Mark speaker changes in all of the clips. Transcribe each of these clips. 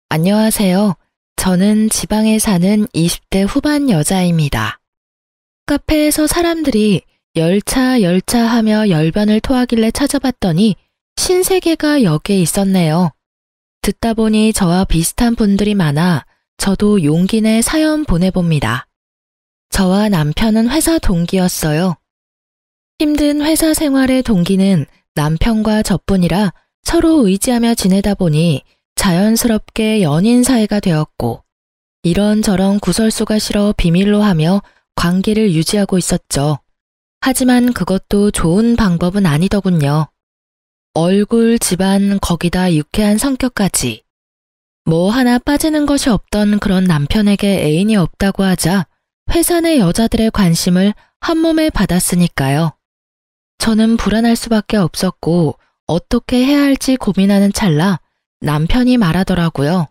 Speaker 1: 안녕하세요. 저는 지방에 사는 20대 후반 여자입니다. 카페에서 사람들이 열차 하며 열변을 토하길래 찾아봤더니 신세계가 여기에 있었네요. 듣다 보니 저와 비슷한 분들이 많아 저도 용기 내 사연 보내봅니다. 저와 남편은 회사 동기였어요. 힘든 회사 생활의 동기는 남편과 저뿐이라 서로 의지하며 지내다 보니 자연스럽게 연인 사이가 되었고 이런저런 구설수가 싫어 비밀로 하며 관계를 유지하고 있었죠. 하지만 그것도 좋은 방법은 아니더군요. 얼굴, 집안, 거기다 유쾌한 성격까지. 뭐 하나 빠지는 것이 없던 그런 남편에게 애인이 없다고 하자 회사 내 여자들의 관심을 한몸에 받았으니까요. 저는 불안할 수밖에 없었고 어떻게 해야 할지 고민하는 찰나 남편이 말하더라고요.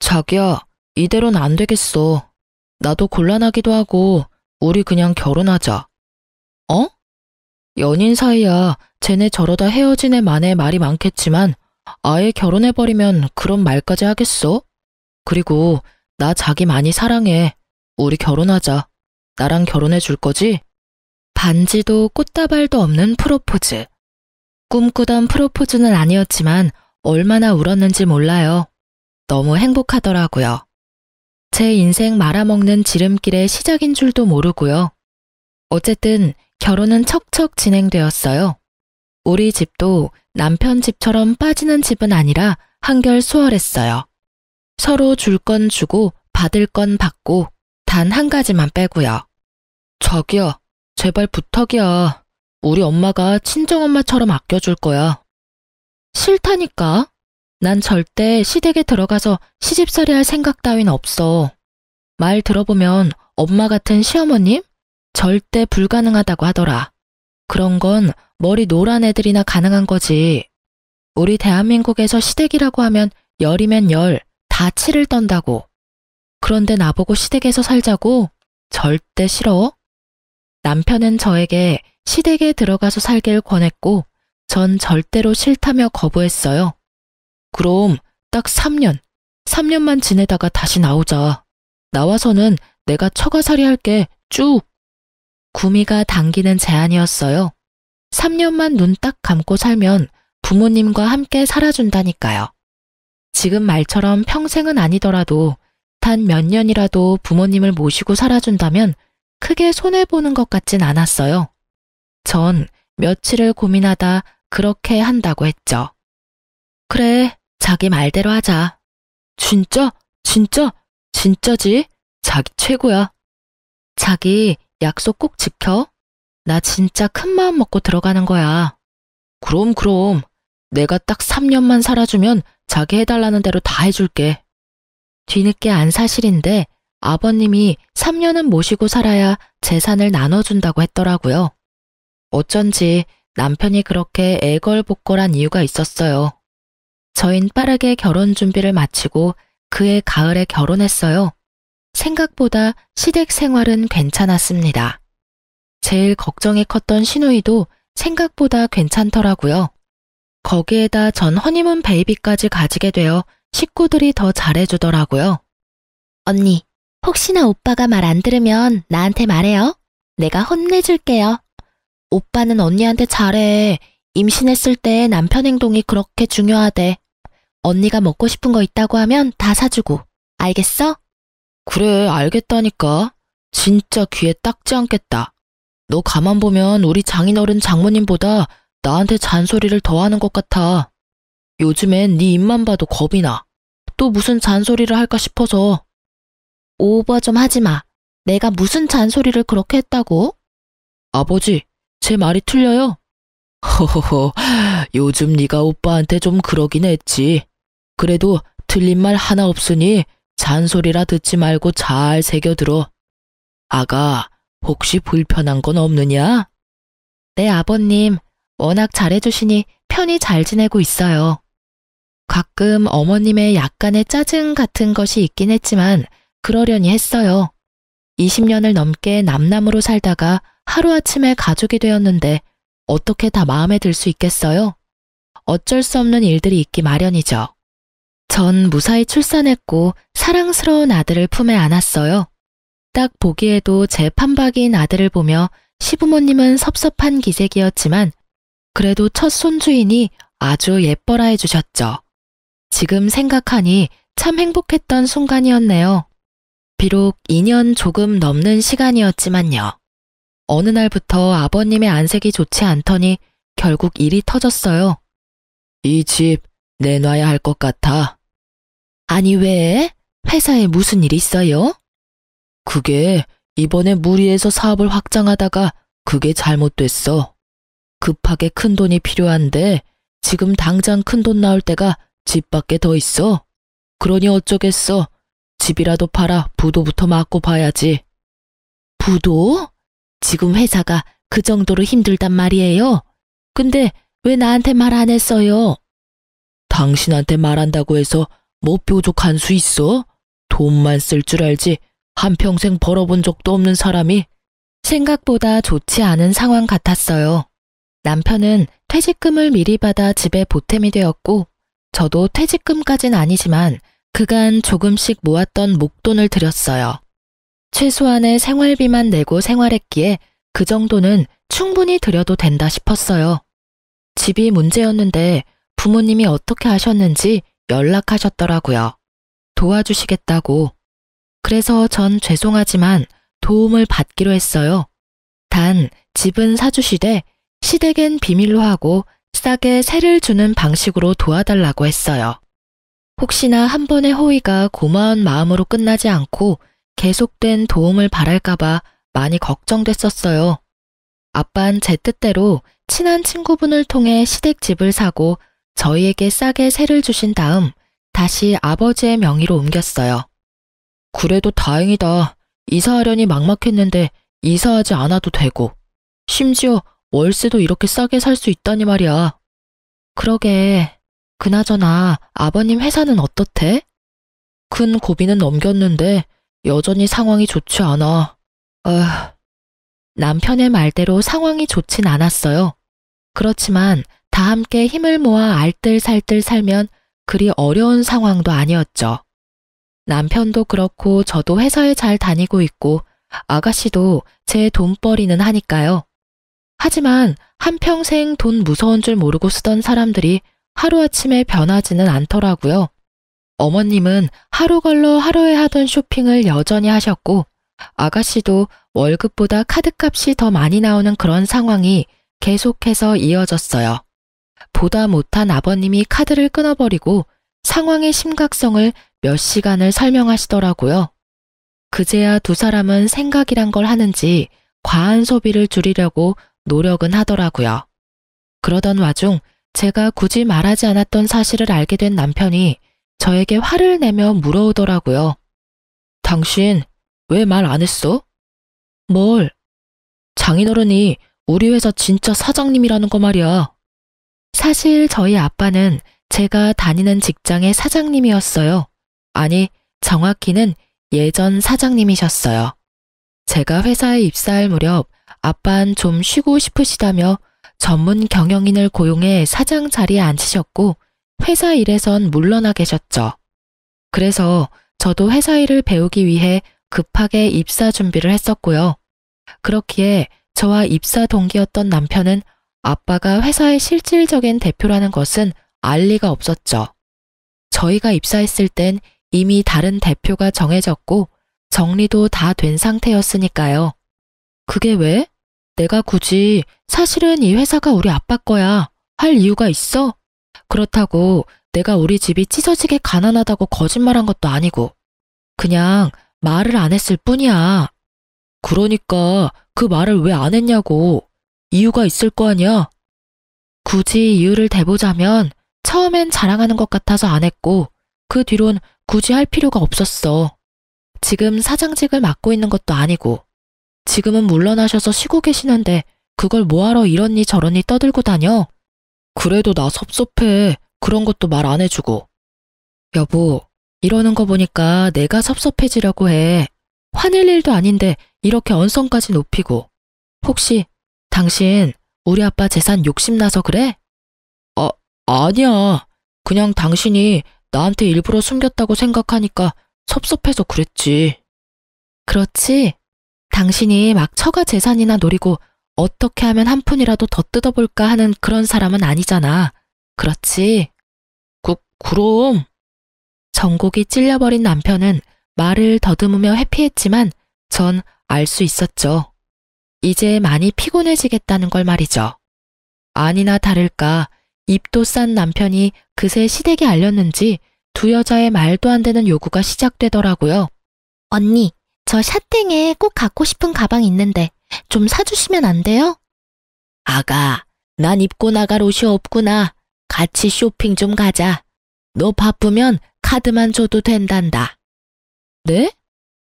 Speaker 1: 자기야, 이대로는 안 되겠어. 나도 곤란하기도 하고 우리 그냥 결혼하자. 어? 연인 사이야. 쟤네 저러다 헤어진 애 만에 말이 많겠지만 아예 결혼해버리면 그런 말까지 하겠어? 그리고 나 자기 많이 사랑해. 우리 결혼하자. 나랑 결혼해 줄 거지? 반지도 꽃다발도 없는 프로포즈. 꿈꾸던 프로포즈는 아니었지만 얼마나 울었는지 몰라요. 너무 행복하더라고요. 제 인생 말아먹는 지름길의 시작인 줄도 모르고요. 어쨌든 결혼은 척척 진행되었어요. 우리 집도 남편 집처럼 빠지는 집은 아니라 한결 수월했어요. 서로 줄 건 주고 받을 건 받고 단 한 가지만 빼고요. 자기야, 제발 부탁이야. 우리 엄마가 친정엄마처럼 아껴줄 거야. 싫다니까. 난 절대 시댁에 들어가서 시집살이 할 생각 따윈 없어. 말 들어보면 엄마 같은 시어머님? 절대 불가능하다고 하더라. 그런 건 머리 노란 애들이나 가능한 거지. 우리 대한민국에서 시댁이라고 하면 열이면 열, 다 치를 떤다고. 그런데 나보고 시댁에서 살자고? 절대 싫어. 남편은 저에게 시댁에 들어가서 살길 권했고 전 절대로 싫다며 거부했어요. 그럼 딱 3년만 지내다가 다시 나오자. 나와서는 내가 처가살이 할게, 쭉. 구미가 당기는 제안이었어요. 3년만 눈 딱 감고 살면 부모님과 함께 살아준다니까요. 지금 말처럼 평생은 아니더라도 단 몇 년이라도 부모님을 모시고 살아준다면 크게 손해보는 것 같진 않았어요. 전 며칠을 고민하다 그렇게 한다고 했죠. 그래, 자기 말대로 하자. 진짜? 진짜지? 자기 최고야. 자기 약속 꼭 지켜. 나 진짜 큰 마음 먹고 들어가는 거야. 그럼. 내가 딱 3년만 살아주면 자기 해달라는 대로 다 해줄게. 뒤늦게 안 사실인데 아버님이 3년은 모시고 살아야 재산을 나눠준다고 했더라고요. 어쩐지 남편이 그렇게 애걸복걸한 이유가 있었어요. 저흰 빠르게 결혼 준비를 마치고 그해 가을에 결혼했어요. 생각보다 시댁 생활은 괜찮았습니다. 제일 걱정이 컸던 시누이도 생각보다 괜찮더라고요. 거기에다 전 허니문 베이비까지 가지게 되어 식구들이 더 잘해주더라고요. 언니, 혹시나 오빠가 말 안 들으면 나한테 말해요. 내가 혼내줄게요. 오빠는 언니한테 잘해. 임신했을 때 남편 행동이 그렇게 중요하대. 언니가 먹고 싶은 거 있다고 하면 다 사주고. 알겠어? 그래, 알겠다니까. 진짜 귀에 딱지 않겠다. 너 가만 보면 우리 장인어른 장모님보다 나한테 잔소리를 더 하는 것 같아. 요즘엔 네 입만 봐도 겁이 나. 또 무슨 잔소리를 할까 싶어서. 오버 좀 하지 마. 내가 무슨 잔소리를 그렇게 했다고? 아버지, 제 말이 틀려요? 허허허, 요즘 네가 오빠한테 좀 그러긴 했지. 그래도 틀린 말 하나 없으니 잔소리라 듣지 말고 잘 새겨들어. 아가, 혹시 불편한 건 없느냐? 네, 아버님. 워낙 잘해주시니 편히 잘 지내고 있어요. 가끔 어머님의 약간의 짜증 같은 것이 있긴 했지만 그러려니 했어요. 20년을 넘게 남남으로 살다가 하루아침에 가족이 되었는데 어떻게 다 마음에 들 수 있겠어요? 어쩔 수 없는 일들이 있기 마련이죠. 전 무사히 출산했고 사랑스러운 아들을 품에 안았어요. 딱 보기에도 제 판박이인 아들을 보며 시부모님은 섭섭한 기색이었지만 그래도 첫 손주이니 아주 예뻐라 해주셨죠. 지금 생각하니 참 행복했던 순간이었네요. 비록 2년 조금 넘는 시간이었지만요. 어느 날부터 아버님의 안색이 좋지 않더니 결국 일이 터졌어요. 이 집 내놔야 할 것 같아. 아니 왜? 회사에 무슨 일 있어요? 그게 이번에 무리해서 사업을 확장하다가 그게 잘못됐어. 급하게 큰 돈이 필요한데 지금 당장 큰 돈 나올 때가 집밖에 더 있어. 그러니 어쩌겠어. 집이라도 팔아 부도부터 맞고 봐야지. 부도? 지금 회사가 그 정도로 힘들단 말이에요. 근데 왜 나한테 말 안 했어요? 당신한테 말한다고 해서 뭐 뾰족한 수 있어? 돈만 쓸 줄 알지 한평생 벌어본 적도 없는 사람이. 생각보다 좋지 않은 상황 같았어요. 남편은 퇴직금을 미리 받아 집에 보탬이 되었고 저도 퇴직금까진 아니지만 그간 조금씩 모았던 목돈을 들였어요. 최소한의 생활비만 내고 생활했기에 그 정도는 충분히 들여도 된다 싶었어요. 집이 문제였는데 부모님이 어떻게 하셨는지 연락하셨더라고요. 도와주시겠다고. 그래서 전 죄송하지만 도움을 받기로 했어요. 단 집은 사주시되 시댁엔 비밀로 하고 싸게 세를 주는 방식으로 도와달라고 했어요. 혹시나 한 번의 호의가 고마운 마음으로 끝나지 않고 계속된 도움을 바랄까봐 많이 걱정됐었어요. 아빤 제 뜻대로 친한 친구분을 통해 시댁 집을 사고 저희에게 싸게 세를 주신 다음 다시 아버지의 명의로 옮겼어요. 그래도 다행이다. 이사하려니 막막했는데 이사하지 않아도 되고 심지어 월세도 이렇게 싸게 살 수 있다니 말이야. 그러게. 그나저나 아버님 회사는 어떻대? 큰 고비는 넘겼는데 여전히 상황이 좋지 않아. 남편의 말대로 상황이 좋진 않았어요. 그렇지만 다 함께 힘을 모아 알뜰살뜰 살면 그리 어려운 상황도 아니었죠. 남편도 그렇고 저도 회사에 잘 다니고 있고 아가씨도 제 돈벌이는 하니까요. 하지만 한평생 돈 무서운 줄 모르고 쓰던 사람들이 하루아침에 변하지는 않더라고요. 어머님은 하루 걸러 하루에 하던 쇼핑을 여전히 하셨고 아가씨도 월급보다 카드값이 더 많이 나오는 그런 상황이 계속해서 이어졌어요. 보다 못한 아버님이 카드를 끊어버리고 상황의 심각성을 몇 시간을 설명하시더라고요. 그제야 두 사람은 생각이란 걸 하는지 과한 소비를 줄이려고 노력은 하더라고요. 그러던 와중 제가 굳이 말하지 않았던 사실을 알게 된 남편이 저에게 화를 내며 물어오더라고요. 당신 왜 말 안 했어? 뭘? 장인어른이 우리 회사 진짜 사장님이라는 거 말이야. 사실 저희 아빠는 제가 다니는 직장의 사장님이었어요. 아니, 정확히는 예전 사장님이셨어요. 제가 회사에 입사할 무렵 아빠는 좀 쉬고 싶으시다며 전문 경영인을 고용해 사장 자리에 앉히셨고 회사 일에선 물러나 계셨죠. 그래서 저도 회사 일을 배우기 위해 급하게 입사 준비를 했었고요. 그렇기에 저와 입사 동기였던 남편은 아빠가 회사의 실질적인 대표라는 것은 알 리가 없었죠. 저희가 입사했을 땐 이미 다른 대표가 정해졌고 정리도 다 된 상태였으니까요. 그게 왜? 내가 굳이 사실은 이 회사가 우리 아빠 거야 할 이유가 있어? 그렇다고 내가 우리 집이 찢어지게 가난하다고 거짓말한 것도 아니고 그냥 말을 안 했을 뿐이야. 그러니까 그 말을 왜 안 했냐고. 이유가 있을 거 아니야? 굳이 이유를 대보자면 처음엔 자랑하는 것 같아서 안 했고 그 뒤론 굳이 할 필요가 없었어. 지금 사장직을 맡고 있는 것도 아니고 지금은 물러나셔서 쉬고 계시는데 그걸 뭐하러 이러니 저러니 떠들고 다녀? 그래도 나 섭섭해. 그런 것도 말 안 해주고. 여보, 이러는 거 보니까 내가 섭섭해지려고 해. 화낼 일도 아닌데 이렇게 언성까지 높이고. 혹시 당신 우리 아빠 재산 욕심나서 그래? 아니야. 그냥 당신이 나한테 일부러 숨겼다고 생각하니까 섭섭해서 그랬지. 그렇지? 당신이 막 처가 재산이나 노리고 어떻게 하면 한 푼이라도 더 뜯어볼까 하는 그런 사람은 아니잖아. 그렇지? 그럼. 정곡이 찔려버린 남편은 말을 더듬으며 회피했지만 전 알 수 있었죠. 이제 많이 피곤해지겠다는 걸 말이죠. 아니나 다를까 입도 싼 남편이 그새 시댁에 알렸는지 두 여자의 말도 안 되는 요구가 시작되더라고요. 언니, 저 샤땡에 꼭 갖고 싶은 가방 있는데 좀 사주시면 안 돼요? 아가, 난 입고 나갈 옷이 없구나. 같이 쇼핑 좀 가자. 너 바쁘면 카드만 줘도 된단다. 네?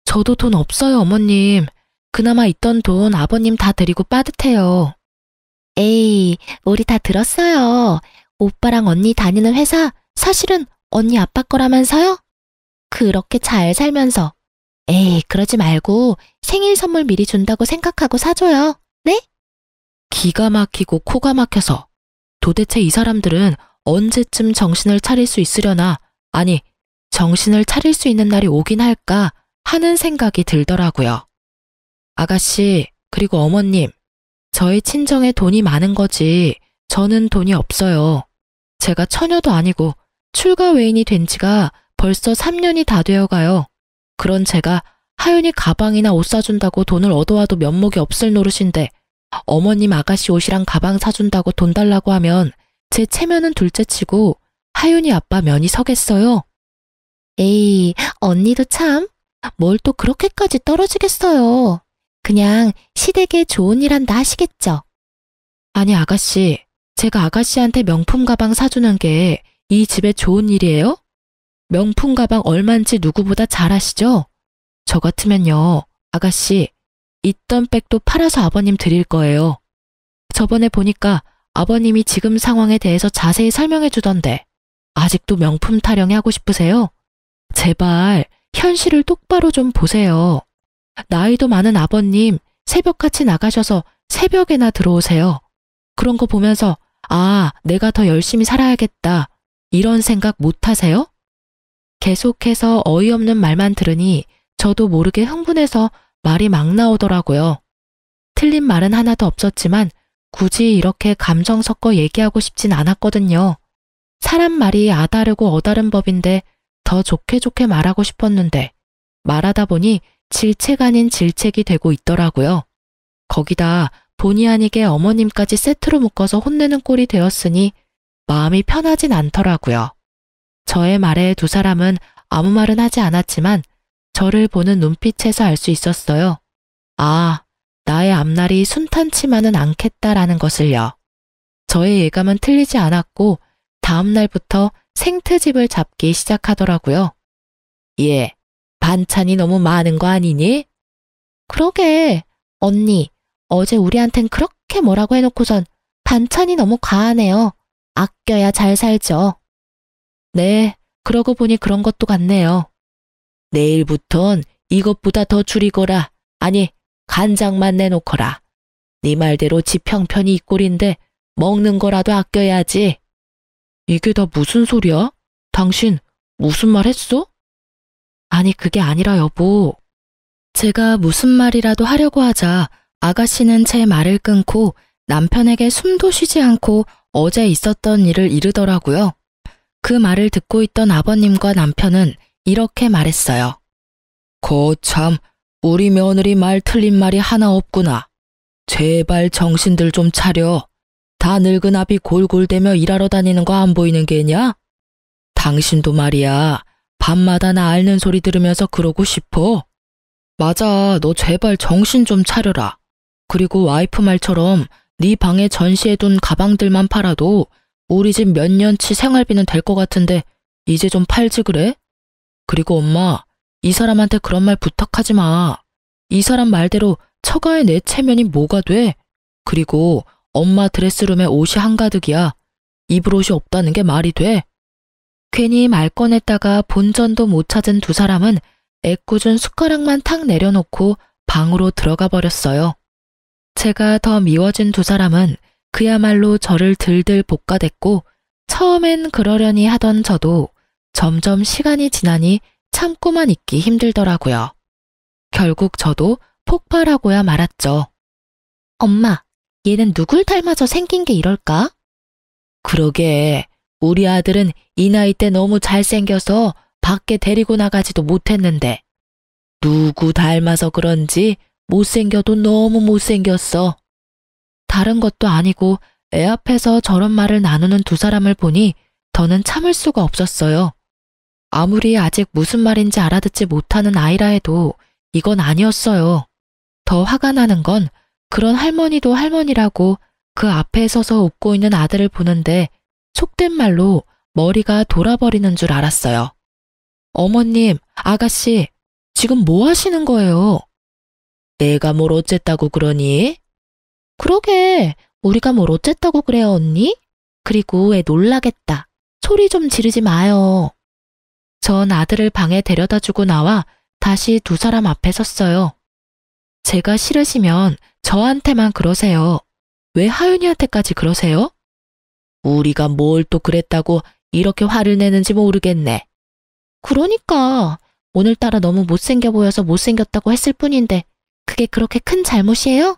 Speaker 1: 저도 돈 없어요, 어머님. 그나마 있던 돈 아버님 다 드리고 빠듯해요. 에이, 우리 다 들었어요. 오빠랑 언니 다니는 회사 사실은 언니 아빠 거라면서요? 그렇게 잘 살면서. 에이, 그러지 말고 생일 선물 미리 준다고 생각하고 사줘요. 네? 기가 막히고 코가 막혀서 도대체 이 사람들은 언제쯤 정신을 차릴 수 있으려나, 아니, 정신을 차릴 수 있는 날이 오긴 할까 하는 생각이 들더라고요. 아가씨, 그리고 어머님, 저희 친정에 돈이 많은 거지 저는 돈이 없어요. 제가 처녀도 아니고 출가 외인이 된 지가 벌써 3년이 다 되어가요. 그런 제가 하윤이 가방이나 옷 사준다고 돈을 얻어와도 면목이 없을 노릇인데 어머님 아가씨 옷이랑 가방 사준다고 돈 달라고 하면 제 체면은 둘째치고 하윤이 아빠 면이 서겠어요? 에이, 언니도 참, 뭘 또 그렇게까지 떨어지겠어요. 그냥 시댁에 좋은 일 한다 하시겠죠. 아니 아가씨, 제가 아가씨한테 명품 가방 사주는 게 이 집에 좋은 일이에요? 명품 가방 얼만지 누구보다 잘 아시죠? 저 같으면요, 아가씨, 있던 백도 팔아서 아버님 드릴 거예요. 저번에 보니까 아버님이 지금 상황에 대해서 자세히 설명해 주던데 아직도 명품 타령이 하고 싶으세요? 제발 현실을 똑바로 좀 보세요. 나이도 많은 아버님 새벽같이 나가셔서 새벽에나 들어오세요. 그런 거 보면서 아, 내가 더 열심히 살아야겠다 이런 생각 못 하세요? 계속해서 어이없는 말만 들으니 저도 모르게 흥분해서 말이 막 나오더라고요. 틀린 말은 하나도 없었지만 굳이 이렇게 감정 섞어 얘기하고 싶진 않았거든요. 사람 말이 아다르고 어다른 법인데 더 좋게 말하고 싶었는데 말하다 보니 질책 아닌 질책이 되고 있더라고요. 거기다 본의 아니게 어머님까지 세트로 묶어서 혼내는 꼴이 되었으니 마음이 편하진 않더라고요. 저의 말에 두 사람은 아무 말은 하지 않았지만 저를 보는 눈빛에서 알 수 있었어요. 아, 나의 앞날이 순탄치만은 않겠다라는 것을요. 저의 예감은 틀리지 않았고 다음 날부터 생트집을 잡기 시작하더라고요. 예, 반찬이 너무 많은 거 아니니? 그러게, 언니, 어제 우리한텐 그렇게 뭐라고 해놓고선 반찬이 너무 과하네요. 아껴야 잘 살죠. 네, 그러고 보니 그런 것도 같네요. 내일부턴 이것보다 더 줄이거라. 아니, 간장만 내놓거라. 네 말대로 집 형편이 이 꼴인데 먹는 거라도 아껴야지. 이게 다 무슨 소리야? 당신 무슨 말 했어? 아니, 그게 아니라 여보. 제가 무슨 말이라도 하려고 하자 아가씨는 제 말을 끊고 남편에게 숨도 쉬지 않고 어제 있었던 일을 이르더라고요. 그 말을 듣고 있던 아버님과 남편은 이렇게 말했어요. 거참, 우리 며느리 말 틀린 말이 하나 없구나. 제발 정신들 좀 차려. 다 늙은 아비 골골대며 일하러 다니는 거 안 보이는 게냐? 당신도 말이야, 밤마다 나 앓는 소리 들으면서 그러고 싶어? 맞아, 너 제발 정신 좀 차려라. 그리고 와이프 말처럼 네 방에 전시해둔 가방들만 팔아도 우리 집 몇 년치 생활비는 될 것 같은데 이제 좀 팔지 그래? 그리고 엄마, 이 사람한테 그런 말 부탁하지 마. 이 사람 말대로 처가의 내 체면이 뭐가 돼? 그리고 엄마 드레스룸에 옷이 한가득이야. 입을 옷이 없다는 게 말이 돼? 괜히 말 꺼냈다가 본전도 못 찾은 두 사람은 애꿎은 숟가락만 탁 내려놓고 방으로 들어가 버렸어요. 제가 더 미워진 두 사람은 그야말로 저를 들들 볶아댔고 처음엔 그러려니 하던 저도 점점 시간이 지나니 참고만 있기 힘들더라고요. 결국 저도 폭발하고야 말았죠. 엄마, 얘는 누굴 닮아서 생긴 게 이럴까? 그러게, 우리 아들은 이 나이 때 너무 잘생겨서 밖에 데리고 나가지도 못했는데 누구 닮아서 그런지 못생겨도 너무 못생겼어. 다른 것도 아니고 애 앞에서 저런 말을 나누는 두 사람을 보니 더는 참을 수가 없었어요. 아무리 아직 무슨 말인지 알아듣지 못하는 아이라 해도 이건 아니었어요. 더 화가 나는 건 그런 할머니도 할머니라고 그 앞에 서서 웃고 있는 아들을 보는데 속된 말로 머리가 돌아버리는 줄 알았어요. 어머님, 아가씨, 지금 뭐 하시는 거예요? 내가 뭘 어쨌다고 그러니? 그러게, 우리가 뭘 어쨌다고 그래요, 언니? 그리고 애 놀라겠다. 소리 좀 지르지 마요. 전 아들을 방에 데려다주고 나와 다시 두 사람 앞에 섰어요. 제가 싫으시면 저한테만 그러세요. 왜 하윤이한테까지 그러세요? 우리가 뭘 또 그랬다고 이렇게 화를 내는지 모르겠네. 그러니까 오늘따라 너무 못생겨 보여서 못생겼다고 했을 뿐인데 그게 그렇게 큰 잘못이에요?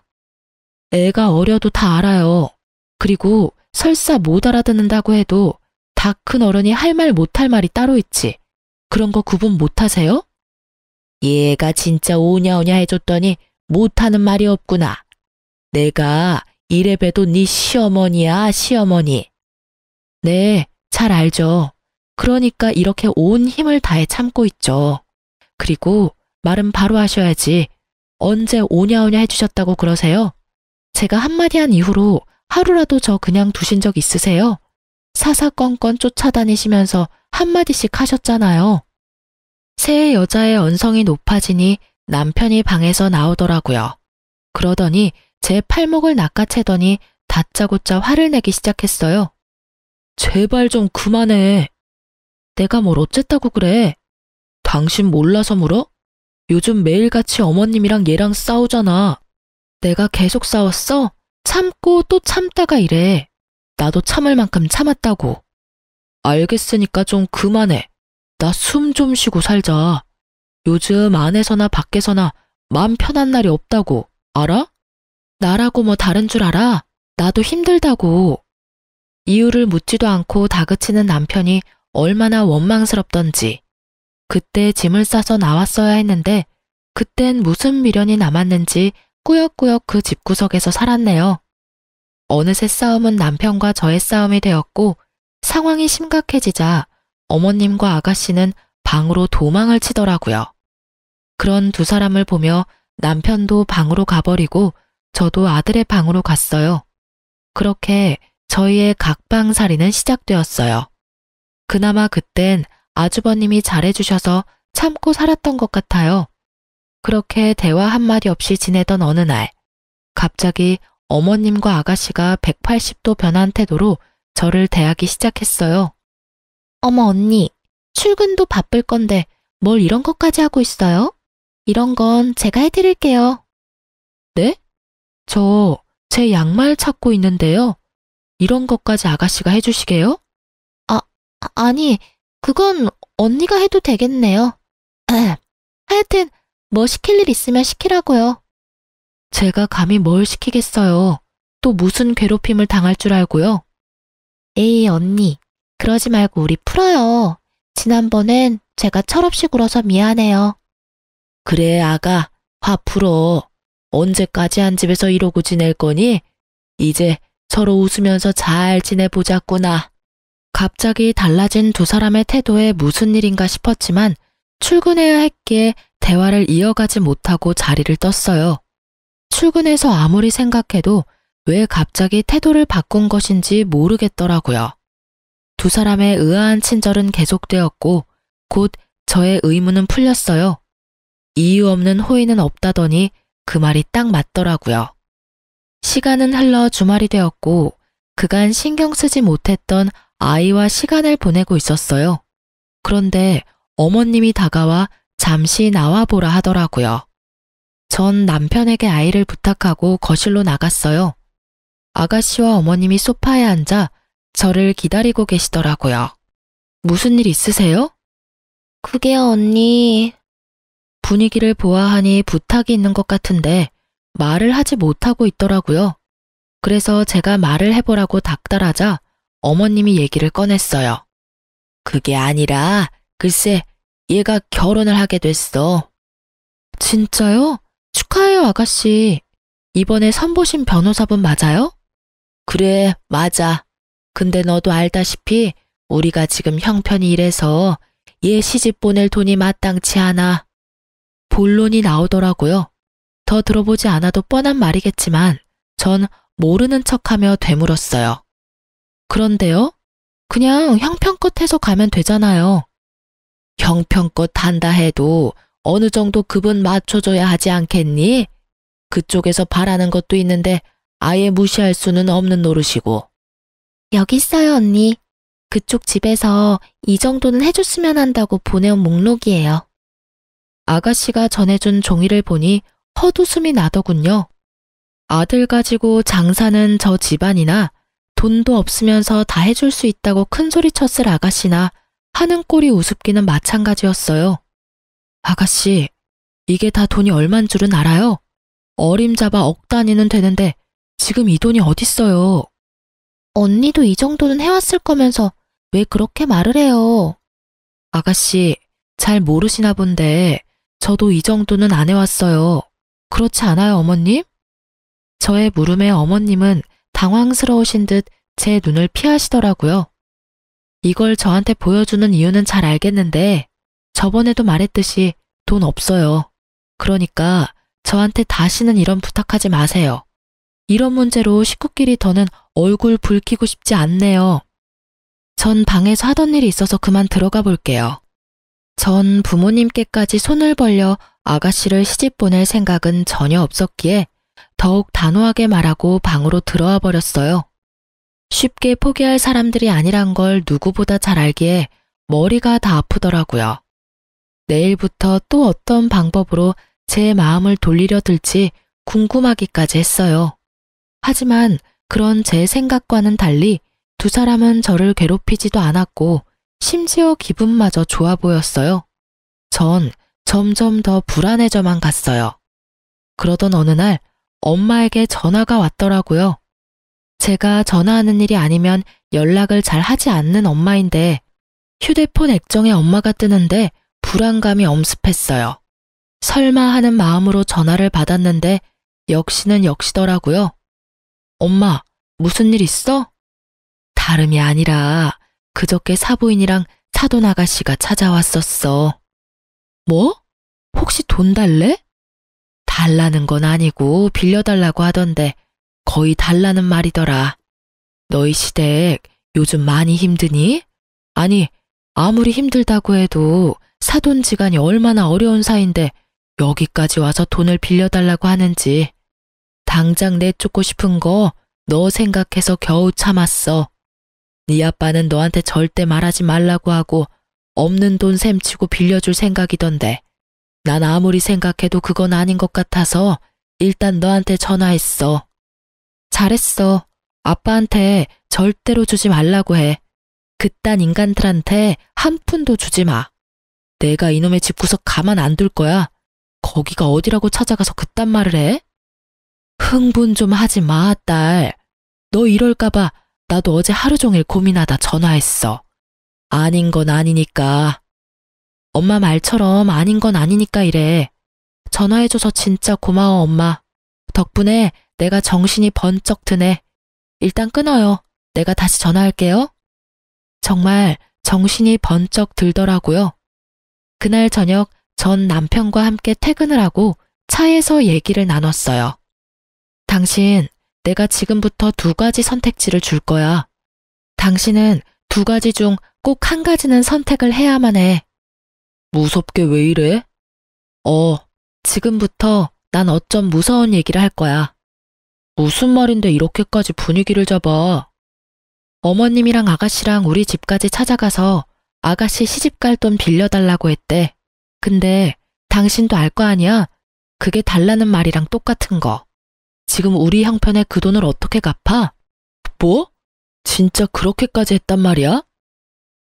Speaker 1: 애가 어려도 다 알아요. 그리고 설사 못 알아듣는다고 해도 다 큰 어른이 할 말 못할 말이 따로 있지. 그런 거 구분 못하세요? 얘가 진짜 오냐오냐 해줬더니 못하는 말이 없구나. 내가 이래봬도 네 시어머니야, 시어머니. 네, 잘 알죠. 그러니까 이렇게 온 힘을 다해 참고 있죠. 그리고 말은 바로 하셔야지. 언제 오냐오냐 해주셨다고 그러세요? 제가 한마디 한 이후로 하루라도 저 그냥 두신 적 있으세요? 사사건건 쫓아다니시면서 한마디씩 하셨잖아요. 새 여자의 언성이 높아지니 남편이 방에서 나오더라고요. 그러더니 제 팔목을 낚아채더니 다짜고짜 화를 내기 시작했어요. 제발 좀 그만해. 내가 뭘 어쨌다고 그래. 당신 몰라서 물어? 요즘 매일같이 어머님이랑 얘랑 싸우잖아. 내가 계속 싸웠어? 참고 또 참다가 이래. 나도 참을 만큼 참았다고. 알겠으니까 좀 그만해. 나 숨 좀 쉬고 살자. 요즘 안에서나 밖에서나 마음 편한 날이 없다고. 알아? 나라고 뭐 다른 줄 알아? 나도 힘들다고. 이유를 묻지도 않고 다그치는 남편이 얼마나 원망스럽던지. 그때 짐을 싸서 나왔어야 했는데 그땐 무슨 미련이 남았는지 꾸역꾸역 그 집구석에서 살았네요. 어느새 싸움은 남편과 저의 싸움이 되었고 상황이 심각해지자 어머님과 아가씨는 방으로 도망을 치더라고요. 그런 두 사람을 보며 남편도 방으로 가버리고 저도 아들의 방으로 갔어요. 그렇게 저희의 각방살이는 시작되었어요. 그나마 그땐 아주버님이 잘해주셔서 참고 살았던 것 같아요. 그렇게 대화 한마디 없이 지내던 어느 날, 갑자기 어머님과 아가씨가 180도 변한 태도로 저를 대하기 시작했어요. 어머 언니, 출근도 바쁠 건데 뭘 이런 것까지 하고 있어요? 이런 건 제가 해드릴게요. 네? 저 제 양말 찾고 있는데요. 이런 것까지 아가씨가 해주시게요? 아니, 그건 언니가 해도 되겠네요. 하여튼 뭐 시킬 일 있으면 시키라고요. 제가 감히 뭘 시키겠어요. 또 무슨 괴롭힘을 당할 줄 알고요. 에이 언니, 그러지 말고 우리 풀어요. 지난번엔 제가 철없이 굴어서 미안해요. 그래 아가, 화 풀어. 언제까지 한 집에서 이러고 지낼 거니? 이제 서로 웃으면서 잘 지내보자꾸나. 갑자기 달라진 두 사람의 태도에 무슨 일인가 싶었지만 출근해야 했기에 대화를 이어가지 못하고 자리를 떴어요. 출근해서 아무리 생각해도 왜 갑자기 태도를 바꾼 것인지 모르겠더라고요. 두 사람의 의아한 친절은 계속되었고 곧 저의 의문은 풀렸어요. 이유 없는 호의는 없다더니 그 말이 딱 맞더라고요. 시간은 흘러 주말이 되었고 그간 신경 쓰지 못했던 아이와 시간을 보내고 있었어요. 그런데 어머님이 다가와 잠시 나와보라 하더라고요. 전 남편에게 아이를 부탁하고 거실로 나갔어요. 아가씨와 어머님이 소파에 앉아 저를 기다리고 계시더라고요. 무슨 일 있으세요?
Speaker 2: 그게요, 언니.
Speaker 1: 분위기를 보아하니 부탁이 있는 것 같은데 말을 하지 못하고 있더라고요. 그래서 제가 말을 해보라고 닥달하자 어머님이 얘기를 꺼냈어요. 그게 아니라 글쎄 얘가 결혼을 하게 됐어. 진짜요? 축하해요, 아가씨. 이번에 선보신 변호사분 맞아요? 그래, 맞아. 근데 너도 알다시피 우리가 지금 형편이 이래서 얘 시집 보낼 돈이 마땅치 않아. 본론이 나오더라고요. 더 들어보지 않아도 뻔한 말이겠지만 전 모르는 척하며 되물었어요. 그런데요? 그냥 형편껏 해서 가면 되잖아요. 형편껏 한다 해도 어느 정도 급은 맞춰줘야 하지 않겠니? 그쪽에서 바라는 것도 있는데 아예 무시할 수는 없는 노릇이고.
Speaker 2: 여기 있어요, 언니. 그쪽 집에서 이 정도는 해줬으면 한다고 보내온 목록이에요.
Speaker 1: 아가씨가 전해준 종이를 보니 헛웃음이 나더군요. 아들 가지고 장사는 저 집안이나 돈도 없으면서 다 해줄 수 있다고 큰소리쳤을 아가씨나 하는 꼴이 우습기는 마찬가지였어요. 아가씨, 이게 다 돈이 얼만 줄은 알아요? 어림잡아 억 단위는 되는데 지금 이 돈이 어딨어요?
Speaker 2: 언니도 이 정도는 해왔을 거면서 왜 그렇게 말을 해요?
Speaker 1: 아가씨, 잘 모르시나 본데 저도 이 정도는 안 해왔어요. 그렇지 않아요, 어머님? 저의 물음에 어머님은 당황스러우신 듯 제 눈을 피하시더라고요. 이걸 저한테 보여주는 이유는 잘 알겠는데 저번에도 말했듯이 돈 없어요. 그러니까 저한테 다시는 이런 부탁하지 마세요. 이런 문제로 식구끼리 더는 얼굴 붉히고 싶지 않네요. 전 방에서 하던 일이 있어서 그만 들어가 볼게요. 전 부모님께까지 손을 벌려 아가씨를 시집 보낼 생각은 전혀 없었기에 더욱 단호하게 말하고 방으로 들어와 버렸어요. 쉽게 포기할 사람들이 아니란 걸 누구보다 잘 알기에 머리가 다 아프더라고요. 내일부터 또 어떤 방법으로 제 마음을 돌리려 들지 궁금하기까지 했어요. 하지만 그런 제 생각과는 달리 두 사람은 저를 괴롭히지도 않았고 심지어 기분마저 좋아 보였어요. 전 점점 더 불안해져만 갔어요. 그러던 어느 날 엄마에게 전화가 왔더라고요. 제가 전화하는 일이 아니면 연락을 잘 하지 않는 엄마인데 휴대폰 액정에 엄마가 뜨는데 불안감이 엄습했어요. 설마 하는 마음으로 전화를 받았는데 역시는 역시더라고요. 엄마, 무슨 일 있어? 다름이 아니라 그저께 사부인이랑 사돈 아가씨가 찾아왔었어. 뭐? 혹시 돈 달래? 달라는 건 아니고 빌려달라고 하던데 거의 달라는 말이더라. 너희 시댁 요즘 많이 힘드니? 아니, 아무리 힘들다고 해도 사돈지간이 얼마나 어려운 사이인데 여기까지 와서 돈을 빌려달라고 하는지. 당장 내쫓고 싶은 거 너 생각해서 겨우 참았어. 네 아빠는 너한테 절대 말하지 말라고 하고 없는 돈 셈치고 빌려줄 생각이던데 난 아무리 생각해도 그건 아닌 것 같아서 일단 너한테 전화했어. 잘했어. 아빠한테 절대로 주지 말라고 해. 그딴 인간들한테 한 푼도 주지 마. 내가 이놈의 집구석 가만 안 둘 거야. 거기가 어디라고 찾아가서 그딴 말을 해? 흥분 좀 하지 마, 딸. 너 이럴까봐 나도 어제 하루 종일 고민하다 전화했어. 아닌 건 아니니까. 엄마 말처럼 아닌 건 아니니까 이래. 전화해줘서 진짜 고마워, 엄마. 덕분에 내가 정신이 번쩍 드네. 일단 끊어요. 내가 다시 전화할게요. 정말 정신이 번쩍 들더라고요. 그날 저녁 전 남편과 함께 퇴근을 하고 차에서 얘기를 나눴어요. 당신, 내가 지금부터 두 가지 선택지를 줄 거야. 당신은 두 가지 중 꼭 한 가지는 선택을 해야만 해. 무섭게 왜 이래? 지금부터 난 어쩜 무서운 얘기를 할 거야. 무슨 말인데 이렇게까지 분위기를 잡아? 어머님이랑 아가씨랑 우리 집까지 찾아가서 아가씨 시집갈 돈 빌려달라고 했대. 근데 당신도 알 거 아니야? 그게 달라는 말이랑 똑같은 거. 지금 우리 형편에 그 돈을 어떻게 갚아? 뭐? 진짜 그렇게까지 했단 말이야?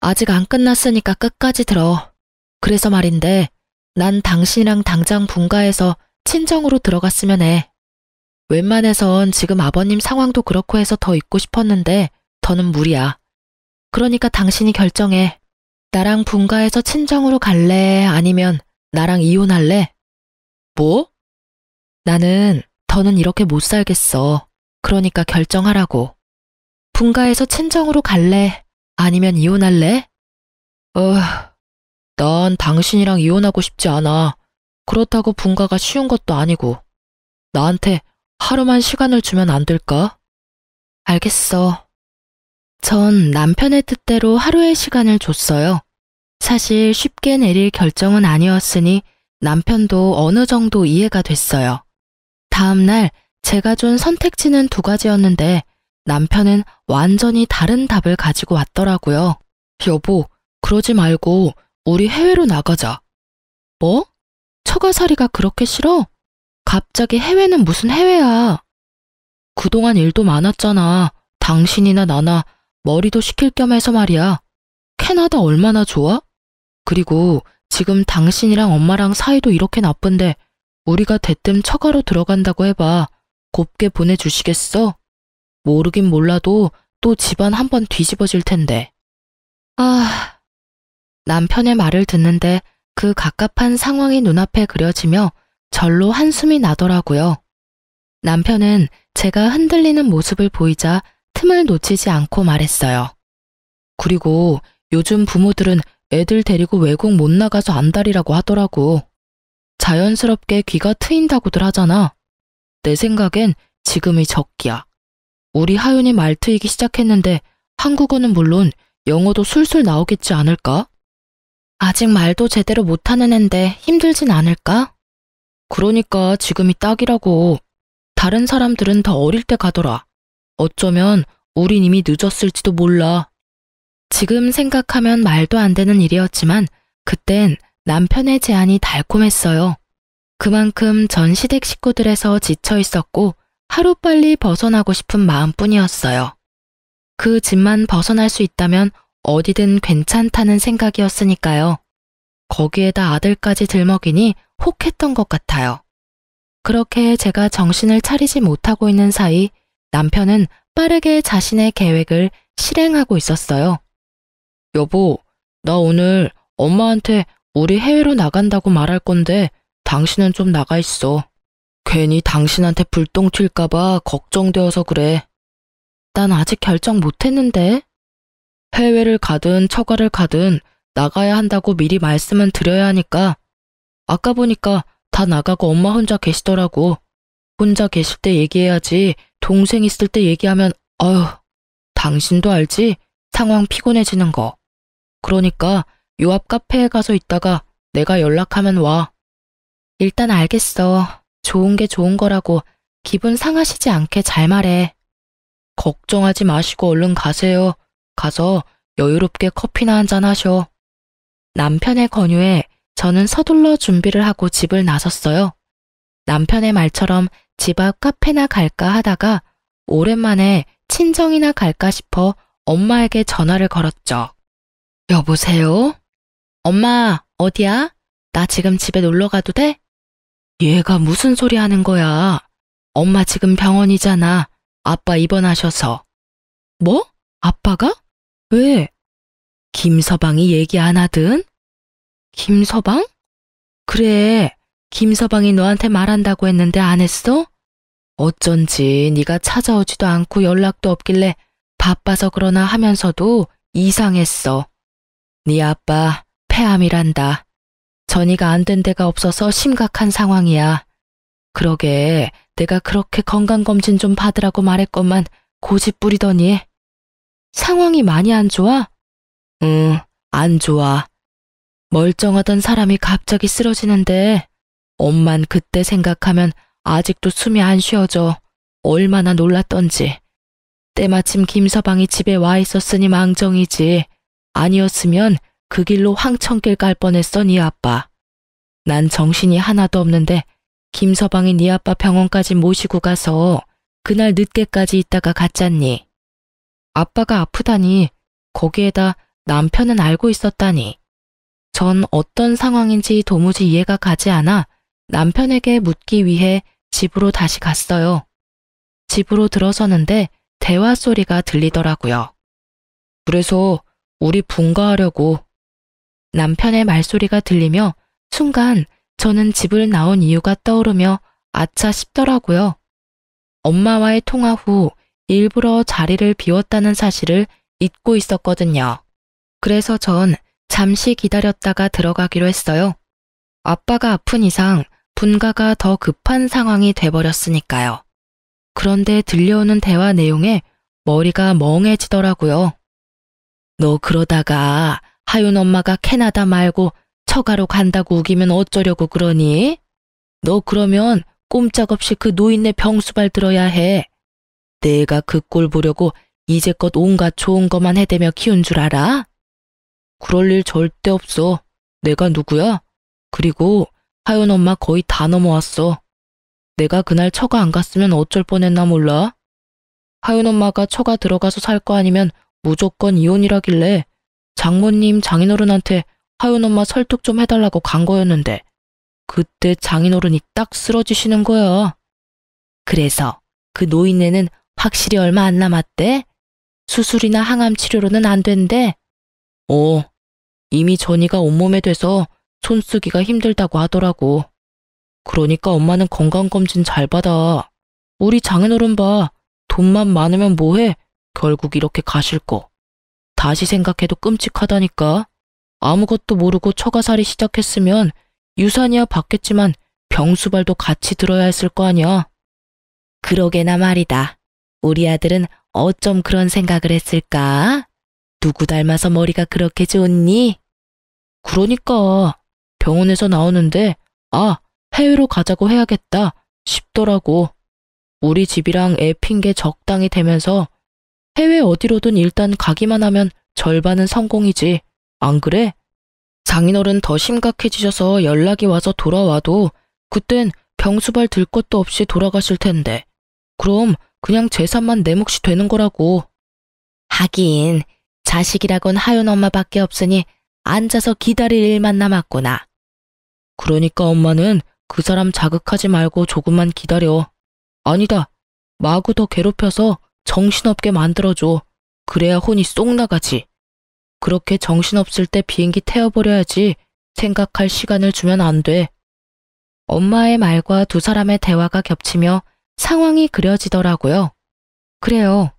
Speaker 1: 아직 안 끝났으니까 끝까지 들어. 그래서 말인데, 난 당신이랑 당장 분가해서 친정으로 들어갔으면 해. 웬만해선 지금 아버님 상황도 그렇고 해서 더 있고 싶었는데, 더는 무리야. 그러니까 당신이 결정해. 나랑 분가해서 친정으로 갈래? 아니면 나랑 이혼할래? 뭐? 나는 더는 이렇게 못 살겠어. 그러니까 결정하라고. 분가해서 친정으로 갈래? 아니면 이혼할래? 난 당신이랑 이혼하고 싶지 않아. 그렇다고 분가가 쉬운 것도 아니고. 나한테 하루만 시간을 주면 안 될까? 알겠어. 전 남편의 뜻대로 하루의 시간을 줬어요. 사실 쉽게 내릴 결정은 아니었으니 남편도 어느 정도 이해가 됐어요. 다음 날 제가 준 선택지는 두 가지였는데 남편은 완전히 다른 답을 가지고 왔더라고요. 여보, 그러지 말고 우리 해외로 나가자. 뭐? 처가살이가 그렇게 싫어? 갑자기 해외는 무슨 해외야? 그동안 일도 많았잖아. 당신이나 나나 머리도 식힐 겸 해서 말이야. 캐나다 얼마나 좋아? 그리고 지금 당신이랑 엄마랑 사이도 이렇게 나쁜데 우리가 대뜸 처가로 들어간다고 해봐. 곱게 보내주시겠어? 모르긴 몰라도 또 집안 한번 뒤집어질 텐데. 남편의 말을 듣는데 그 갑갑한 상황이 눈앞에 그려지며 절로 한숨이 나더라고요. 남편은 제가 흔들리는 모습을 보이자 틈을 놓치지 않고 말했어요. 그리고 요즘 부모들은 애들 데리고 외국 못 나가서 안달이라고 하더라고. 자연스럽게 귀가 트인다고들 하잖아. 내 생각엔 지금이 적기야. 우리 하윤이 말 트이기 시작했는데 한국어는 물론 영어도 술술 나오겠지 않을까? 아직 말도 제대로 못하는 앤데 힘들진 않을까? 그러니까 지금이 딱이라고. 다른 사람들은 더 어릴 때 가더라. 어쩌면 우린 이미 늦었을지도 몰라. 지금 생각하면 말도 안 되는 일이었지만 그땐 남편의 제안이 달콤했어요. 그만큼 전 시댁 식구들에서 지쳐 있었고 하루빨리 벗어나고 싶은 마음뿐이었어요. 그 집만 벗어날 수 있다면 어디든 괜찮다는 생각이었으니까요. 거기에다 아들까지 들먹이니 혹했던 것 같아요. 그렇게 제가 정신을 차리지 못하고 있는 사이 남편은 빠르게 자신의 계획을 실행하고 있었어요. 여보, 나 오늘 엄마한테 우리 해외로 나간다고 말할 건데 당신은 좀 나가 있어. 괜히 당신한테 불똥 튈까봐 걱정되어서 그래. 난 아직 결정 못했는데. 해외를 가든 처가를 가든 나가야 한다고 미리 말씀은 드려야 하니까. 아까 보니까 다 나가고 엄마 혼자 계시더라고. 혼자 계실 때 얘기해야지 동생 있을 때 얘기하면 당신도 알지? 상황 피곤해지는 거. 그러니까 요 앞 카페에 가서 있다가 내가 연락하면 와. 일단 알겠어. 좋은 게 좋은 거라고 기분 상하시지 않게 잘 말해. 걱정하지 마시고 얼른 가세요. 가서 여유롭게 커피나 한잔 하셔. 남편의 권유에 저는 서둘러 준비를 하고 집을 나섰어요. 남편의 말처럼 집 앞 카페나 갈까 하다가 오랜만에 친정이나 갈까 싶어 엄마에게 전화를 걸었죠. 여보세요? 엄마, 어디야? 나 지금 집에 놀러 가도 돼? 얘가 무슨 소리 하는 거야? 엄마 지금 병원이잖아. 아빠 입원하셔서. 뭐? 아빠가? 왜? 김서방이 얘기 안 하든? 김서방? 그래, 김서방이 너한테 말한다고 했는데 안 했어? 어쩐지 네가 찾아오지도 않고 연락도 없길래 바빠서 그러나 하면서도 이상했어. 네 아빠 폐암이란다. 전이가 안 된 데가 없어서 심각한 상황이야. 그러게 내가 그렇게 건강검진 좀 받으라고 말했건만 고집 부리더니. 상황이 많이 안 좋아? 응, 안 좋아. 멀쩡하던 사람이 갑자기 쓰러지는데 엄만 그때 생각하면 아직도 숨이 안 쉬어져. 얼마나 놀랐던지. 때마침 김서방이 집에 와 있었으니 망정이지. 아니었으면 그 길로 황천길 갈 뻔했어 네 아빠. 난 정신이 하나도 없는데 김서방이 네 아빠 병원까지 모시고 가서 그날 늦게까지 있다가 갔잖니. 아빠가 아프다니 거기에다 남편은 알고 있었다니. 전 어떤 상황인지 도무지 이해가 가지 않아 남편에게 묻기 위해 집으로 다시 갔어요. 집으로 들어서는데 대화 소리가 들리더라고요. 그래서 우리 분가하려고. 남편의 말소리가 들리며 순간 저는 집을 나온 이유가 떠오르며 아차 싶더라고요. 엄마와의 통화 후 일부러 자리를 비웠다는 사실을 잊고 있었거든요. 그래서 전 잠시 기다렸다가 들어가기로 했어요. 아빠가 아픈 이상 분가가 더 급한 상황이 돼버렸으니까요. 그런데 들려오는 대화 내용에 머리가 멍해지더라고요. 너 그러다가 하윤 엄마가 캐나다 말고 처가로 간다고 우기면 어쩌려고 그러니? 너 그러면 꼼짝없이 그 노인네 병수발 들어야 해. 내가 그 꼴 보려고 이제껏 온갖 좋은 것만 해대며 키운 줄 알아? 그럴 일 절대 없어. 내가 누구야? 그리고 하윤 엄마 거의 다 넘어왔어. 내가 그날 처가 안 갔으면 어쩔 뻔했나 몰라? 하윤 엄마가 처가 들어가서 살 거 아니면 무조건 이혼이라길래 장모님 장인어른한테 하윤 엄마 설득 좀 해달라고 간 거였는데 그때 장인어른이 딱 쓰러지시는 거야. 그래서 그 노인네는 확실히 얼마 안 남았대? 수술이나 항암 치료로는 안 된대? 이미 전이가 온몸에 돼서 손쓰기가 힘들다고 하더라고. 그러니까 엄마는 건강검진 잘 받아. 우리 장인어른 봐. 돈만 많으면 뭐해? 결국 이렇게 가실 거. 다시 생각해도 끔찍하다니까. 아무것도 모르고 처가살이 시작했으면 유산이야 받겠지만 병수발도 같이 들어야 했을 거 아니야. 그러게나 말이다. 우리 아들은 어쩜 그런 생각을 했을까? 누구 닮아서 머리가 그렇게 좋니? 그러니까 병원에서 나오는데 해외로 가자고 해야겠다 싶더라고. 우리 집이랑 애 핑계 적당히 대면서 해외 어디로든 일단 가기만 하면 절반은 성공이지. 안 그래? 장인어른 더 심각해지셔서 연락이 와서 돌아와도 그땐 병수발 들 것도 없이 돌아가실 텐데. 그럼 그냥 재산만 내 몫이 되는 거라고. 하긴 자식이라곤 하윤 엄마밖에 없으니 앉아서 기다릴 일만 남았구나. 그러니까 엄마는 그 사람 자극하지 말고 조금만 기다려. 아니다. 마구 더 괴롭혀서 정신없게 만들어줘. 그래야 혼이 쏙 나가지. 그렇게 정신없을 때 비행기 태워버려야지 생각할 시간을 주면 안 돼. 엄마의 말과 두 사람의 대화가 겹치며 상황이 그려지더라고요. 그래요.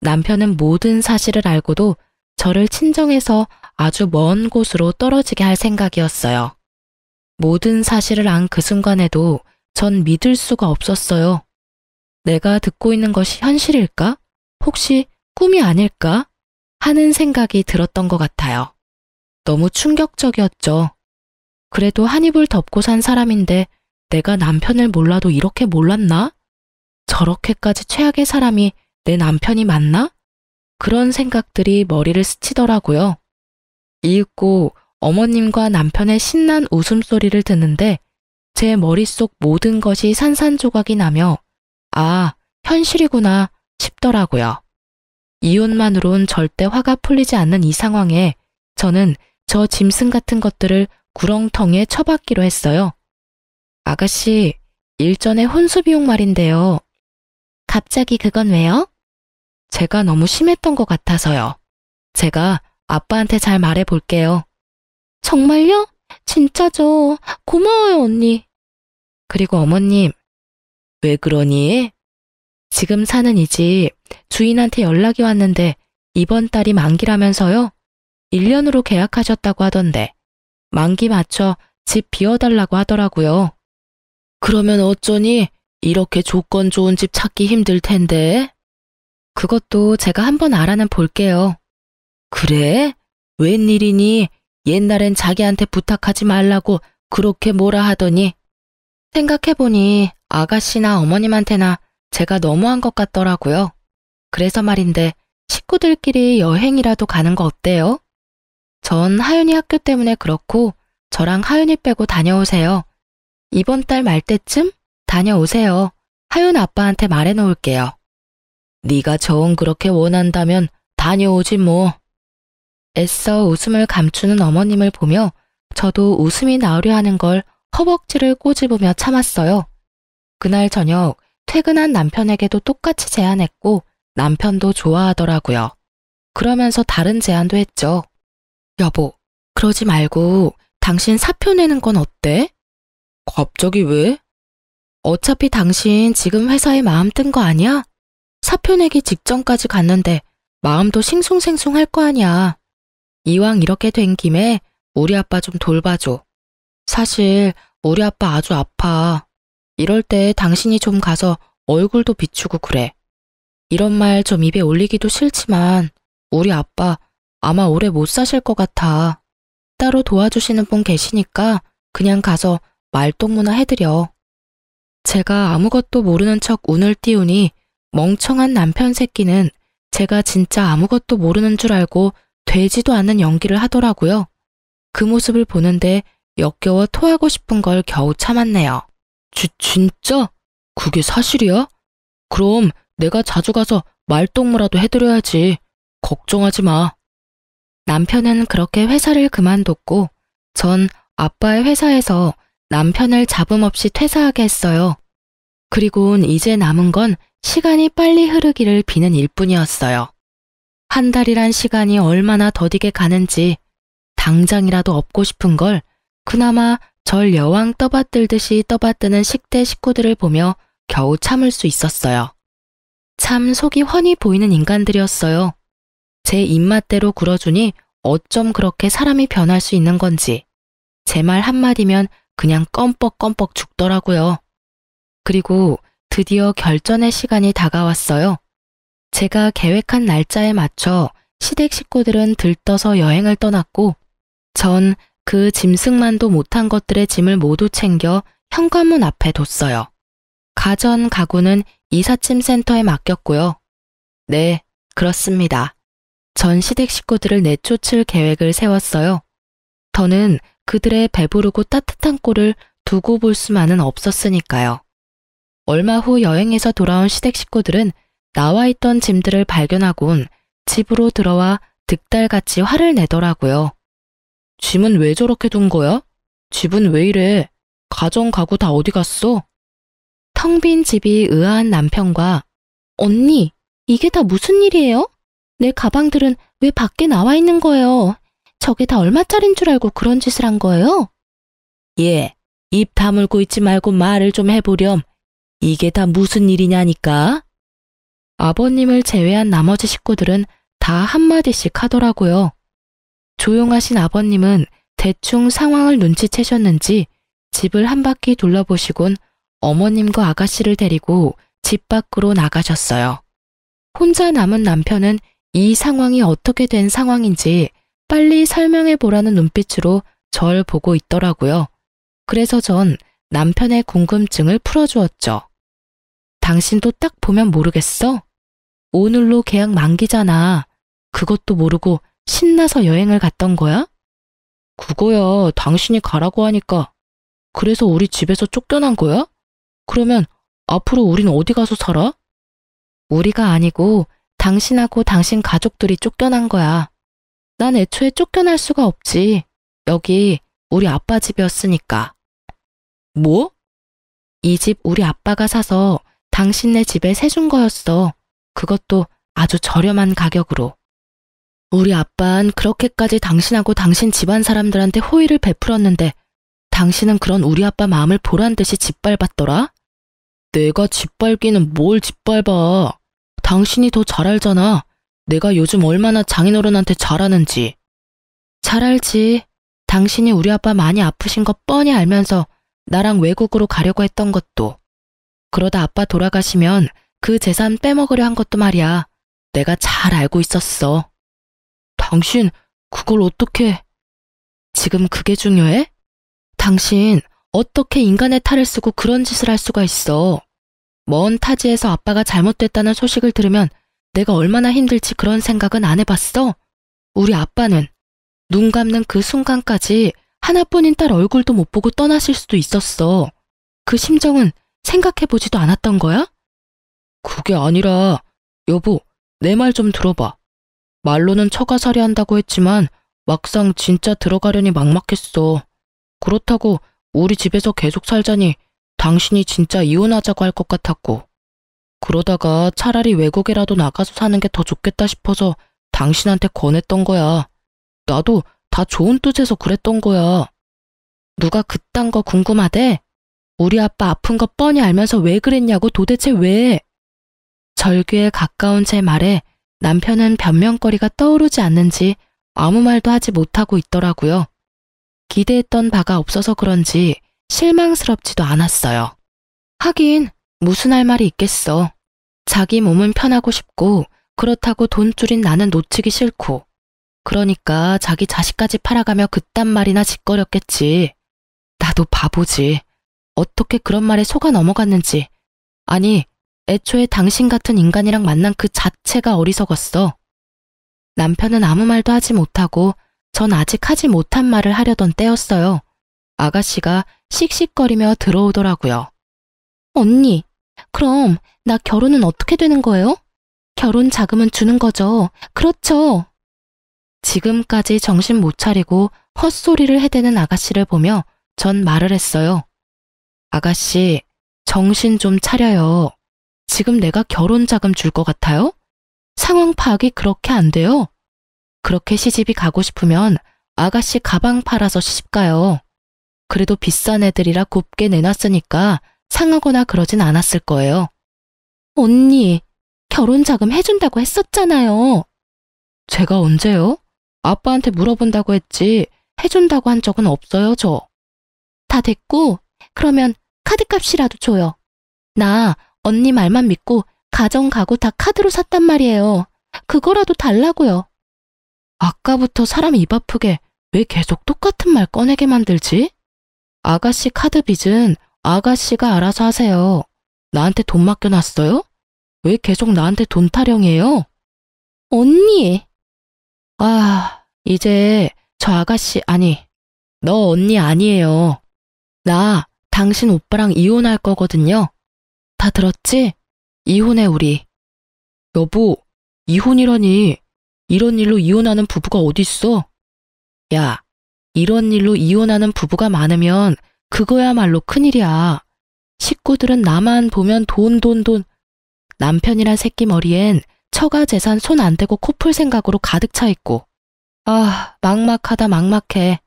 Speaker 1: 남편은 모든 사실을 알고도 저를 친정에서 아주 먼 곳으로 떨어지게 할 생각이었어요. 모든 사실을 안 그 순간에도 전 믿을 수가 없었어요. 내가 듣고 있는 것이 현실일까? 혹시 꿈이 아닐까? 하는 생각이 들었던 것 같아요. 너무 충격적이었죠. 그래도 한 입을 덮고 산 사람인데 내가 남편을 몰라도 이렇게 몰랐나? 저렇게까지 최악의 사람이 내 남편이 맞나? 그런 생각들이 머리를 스치더라고요. 이윽고 어머님과 남편의 신난 웃음소리를 듣는데 제 머릿속 모든 것이 산산조각이 나며 현실이구나 싶더라고요. 이혼만으론 절대 화가 풀리지 않는 이 상황에 저는 저 짐승 같은 것들을 구렁텅이에 처박기로 했어요. 아가씨, 일전에 혼수 비용 말인데요. 갑자기 그건 왜요? 제가 너무 심했던 것 같아서요. 제가 아빠한테 잘 말해볼게요. 정말요? 진짜죠. 고마워요, 언니. 그리고 어머님, 왜 그러니? 지금 사는 이 집 주인한테 연락이 왔는데 이번 달이 만기라면서요? 1년으로 계약하셨다고 하던데 만기 맞춰 집 비워달라고 하더라고요. 그러면 어쩌니? 이렇게 조건 좋은 집 찾기 힘들 텐데. 그것도 제가 한번 알아는 볼게요. 그래? 웬일이니? 옛날엔 자기한테 부탁하지 말라고 그렇게 뭐라 하더니. 생각해보니 아가씨나 어머님한테나 제가 너무한 것 같더라고요. 그래서 말인데 식구들끼리 여행이라도 가는 거 어때요? 전 하윤이 학교 때문에 그렇고 저랑 하윤이 빼고 다녀오세요. 이번 달 말 때쯤 다녀오세요. 하윤 아빠한테 말해놓을게요. 네가 정 그렇게 원한다면 다녀오지 뭐. 애써 웃음을 감추는 어머님을 보며 저도 웃음이 나오려 하는 걸 허벅지를 꼬집으며 참았어요. 그날 저녁 퇴근한 남편에게도 똑같이 제안했고 남편도 좋아하더라고요. 그러면서 다른 제안도 했죠. 여보, 그러지 말고 당신 사표 내는 건 어때? 갑자기 왜? 어차피 당신 지금 회사에 마음 뜬 거 아니야? 사표 내기 직전까지 갔는데 마음도 싱숭생숭할 거 아니야. 이왕 이렇게 된 김에 우리 아빠 좀 돌봐줘. 사실 우리 아빠 아주 아파. 이럴 때 당신이 좀 가서 얼굴도 비추고 그래. 이런 말 좀 입에 올리기도 싫지만 우리 아빠 아마 오래 못 사실 것 같아. 따로 도와주시는 분 계시니까 그냥 가서 말동무나 해드려. 제가 아무것도 모르는 척 운을 띄우니 멍청한 남편 새끼는 제가 진짜 아무것도 모르는 줄 알고 되지도 않는 연기를 하더라고요. 그 모습을 보는데 역겨워 토하고 싶은 걸 겨우 참았네요. 진짜? 그게 사실이야? 그럼 내가 자주 가서 말동무라도 해드려야지. 걱정하지 마. 남편은 그렇게 회사를 그만뒀고 전 아빠의 회사에서 남편을 잡음 없이 퇴사하게 했어요. 그리고는 이제 남은 건 시간이 빨리 흐르기를 비는 일뿐이었어요. 한 달이란 시간이 얼마나 더디게 가는지 당장이라도 업고 싶은 걸 그나마 절 여왕 떠받들듯이 떠받드는 식대 식구들을 보며 겨우 참을 수 있었어요. 참 속이 훤히 보이는 인간들이었어요. 제 입맛대로 굴어주니 어쩜 그렇게 사람이 변할 수 있는 건지 제 말 한마디면 그냥 껌뻑껌뻑 죽더라고요. 그리고 드디어 결전의 시간이 다가왔어요. 제가 계획한 날짜에 맞춰 시댁 식구들은 들떠서 여행을 떠났고 전 그 짐승만도 못한 것들의 짐을 모두 챙겨 현관문 앞에 뒀어요. 가전 가구는 이삿짐 센터에 맡겼고요. 네, 그렇습니다. 전 시댁 식구들을 내쫓을 계획을 세웠어요. 더는 그들의 배부르고 따뜻한 꼴을 두고 볼 수만은 없었으니까요. 얼마 후 여행에서 돌아온 시댁 식구들은 나와 있던 짐들을 발견하곤 집으로 들어와 득달같이 화를 내더라고요. 짐은 왜 저렇게 둔 거야? 집은 왜 이래? 가전 가구 다 어디 갔어? 텅 빈 집이 의아한 남편과 언니, 이게 다 무슨 일이에요? 내 가방들은 왜 밖에 나와 있는 거예요? 저게 다 얼마짜린 줄 알고 그런 짓을 한 거예요? 예, 입 다물고 있지 말고 말을 좀 해보렴. 이게 다 무슨 일이냐니까? 아버님을 제외한 나머지 식구들은 다 한마디씩 하더라고요. 조용하신 아버님은 대충 상황을 눈치채셨는지 집을 한 바퀴 둘러보시곤 어머님과 아가씨를 데리고 집 밖으로 나가셨어요. 혼자 남은 남편은 이 상황이 어떻게 된 상황인지 빨리 설명해 보라는 눈빛으로 절 보고 있더라고요. 그래서 전 남편의 궁금증을 풀어주었죠. 당신도 딱 보면 모르겠어? 오늘로 계약 만기잖아. 그것도 모르고 신나서 여행을 갔던 거야? 그거야 당신이 가라고 하니까. 그래서 우리 집에서 쫓겨난 거야? 그러면 앞으로 우린 어디 가서 살아? 우리가 아니고 당신하고 당신 가족들이 쫓겨난 거야. 난 애초에 쫓겨날 수가 없지. 여기 우리 아빠 집이었으니까. 뭐? 이 집 우리 아빠가 사서 당신네 집에 세준 거였어. 그것도 아주 저렴한 가격으로. 우리 아빠는 그렇게까지 당신하고 당신 집안 사람들한테 호의를 베풀었는데 당신은 그런 우리 아빠 마음을 보란듯이 짓밟았더라? 내가 짓밟기는 뭘 짓밟아. 당신이 더 잘 알잖아. 내가 요즘 얼마나 장인어른한테 잘하는지. 잘 알지. 당신이 우리 아빠 많이 아프신 거 뻔히 알면서 나랑 외국으로 가려고 했던 것도. 그러다 아빠 돌아가시면 그 재산 빼먹으려 한 것도 말이야. 내가 잘 알고 있었어. 당신 그걸 어떻게... 지금 그게 중요해? 당신 어떻게 인간의 탈을 쓰고 그런 짓을 할 수가 있어. 먼 타지에서 아빠가 잘못됐다는 소식을 들으면 내가 얼마나 힘들지 그런 생각은 안 해봤어? 우리 아빠는 눈 감는 그 순간까지 하나뿐인 딸 얼굴도 못 보고 떠나실 수도 있었어. 그 심정은 생각해보지도 않았던 거야? 그게 아니라 여보, 내 말 좀 들어봐. 말로는 처가살이 한다고 했지만 막상 진짜 들어가려니 막막했어. 그렇다고 우리 집에서 계속 살자니 당신이 진짜 이혼하자고 할 것 같았고. 그러다가 차라리 외국에라도 나가서 사는 게 더 좋겠다 싶어서 당신한테 권했던 거야. 나도 다 좋은 뜻에서 그랬던 거야. 누가 그딴 거 궁금하대? 우리 아빠 아픈 거 뻔히 알면서 왜 그랬냐고 도대체 왜? 절규에 가까운 제 말에 남편은 변명거리가 떠오르지 않는지 아무 말도 하지 못하고 있더라고요. 기대했던 바가 없어서 그런지 실망스럽지도 않았어요. 하긴 무슨 할 말이 있겠어. 자기 몸은 편하고 싶고 그렇다고 돈줄인 나는 놓치기 싫고 그러니까 자기 자식까지 팔아가며 그딴 말이나 짓거렸겠지. 나도 바보지. 어떻게 그런 말에 속아 넘어갔는지. 아니, 애초에 당신 같은 인간이랑 만난 그 자체가 어리석었어. 남편은 아무 말도 하지 못하고 전 아직 하지 못한 말을 하려던 때였어요. 아가씨가 씩씩거리며 들어오더라고요. 언니, 그럼 나 결혼은 어떻게 되는 거예요? 결혼 자금은 주는 거죠. 그렇죠. 지금까지 정신 못 차리고 헛소리를 해대는 아가씨를 보며 전 말을 했어요. 아가씨, 정신 좀 차려요. 지금 내가 결혼 자금 줄 것 같아요? 상황 파악이 그렇게 안 돼요. 그렇게 시집이 가고 싶으면 아가씨 가방 팔아서 시집 가요. 그래도 비싼 애들이라 곱게 내놨으니까 상하거나 그러진 않았을 거예요. 언니, 결혼 자금 해준다고 했었잖아요. 제가 언제요? 아빠한테 물어본다고 했지 해준다고 한 적은 없어요, 저. 다 됐고 그러면 카드값이라도 줘요. 나 언니 말만 믿고 가정 가구 다 카드로 샀단 말이에요. 그거라도 달라고요. 아까부터 사람 입 아프게 왜 계속 똑같은 말 꺼내게 만들지? 아가씨 카드 빚은 아가씨가 알아서 하세요. 나한테 돈 맡겨놨어요? 왜 계속 나한테 돈 타령해요? 언니! 아, 이제 저 아가씨 아니, 너 언니 아니에요. 나 당신 오빠랑 이혼할 거거든요. 다 들었지? 이혼해 우리. 여보, 이혼이라니. 이런 일로 이혼하는 부부가 어딨어? 야, 이런 일로 이혼하는 부부가 많으면 그거야말로 큰일이야. 식구들은 나만 보면 돈. 남편이란 새끼 머리엔 처가 재산 손 안 대고 코 풀 생각으로 가득 차 있고. 아, 막막하다 막막해.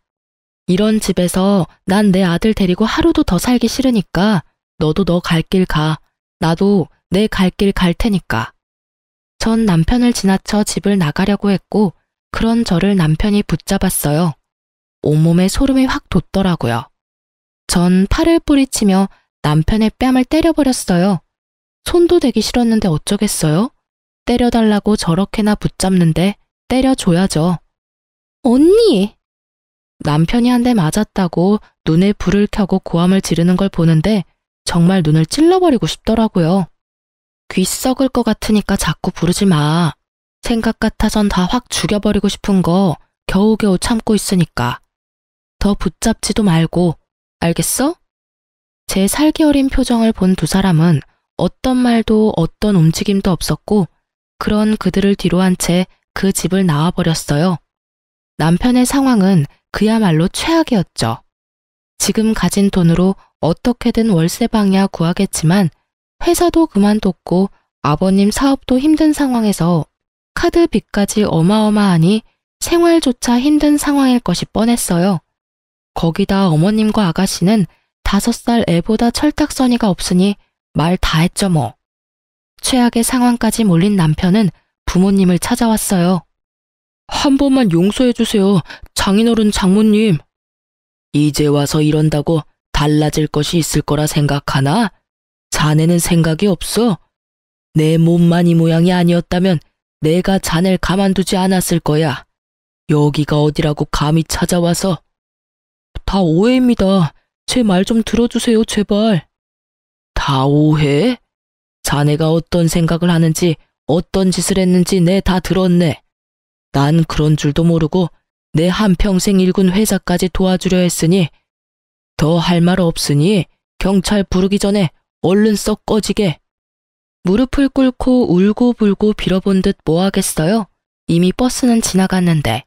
Speaker 1: 이런 집에서 난 내 아들 데리고 하루도 더 살기 싫으니까 너도 너 갈 길 가. 나도 내 갈 길 갈 테니까. 전 남편을 지나쳐 집을 나가려고 했고 그런 저를 남편이 붙잡았어요. 온몸에 소름이 확 돋더라고요. 전 팔을 뿌리치며 남편의 뺨을 때려버렸어요. 손도 대기 싫었는데 어쩌겠어요? 때려달라고 저렇게나 붙잡는데 때려줘야죠. 언니! 남편이 한 대 맞았다고 눈에 불을 켜고 고함을 지르는 걸 보는데 정말 눈을 찔러버리고 싶더라고요. 귀 썩을 것 같으니까 자꾸 부르지 마. 생각 같아선 다 확 죽여버리고 싶은 거 겨우겨우 참고 있으니까. 더 붙잡지도 말고, 알겠어? 제 살기 어린 표정을 본 두 사람은 어떤 말도 어떤 움직임도 없었고 그런 그들을 뒤로 한 채 그 집을 나와버렸어요. 남편의 상황은 그야말로 최악이었죠. 지금 가진 돈으로 어떻게든 월세방이야 구하겠지만 회사도 그만뒀고 아버님 사업도 힘든 상황에서 카드 빚까지 어마어마하니 생활조차 힘든 상황일 것이 뻔했어요. 거기다 어머님과 아가씨는 5살 애보다 철딱서니가 없으니 말 다 했죠 뭐. 최악의 상황까지 몰린 남편은 부모님을 찾아왔어요. 한 번만 용서해주세요. 장인어른 장모님. 이제 와서 이런다고 달라질 것이 있을 거라 생각하나? 자네는 생각이 없어? 내 몸만 이 모양이 아니었다면 내가 자네를 가만두지 않았을 거야. 여기가 어디라고 감히 찾아와서. 다 오해입니다. 제 말 좀 들어주세요, 제발. 다 오해? 자네가 어떤 생각을 하는지 어떤 짓을 했는지 내 다 들었네. 난 그런 줄도 모르고 내 한평생 일군 회사까지 도와주려 했으니 더 할 말 없으니 경찰 부르기 전에 얼른 썩 꺼지게. 무릎을 꿇고 울고불고 빌어본 듯 뭐 하겠어요? 이미 버스는 지나갔는데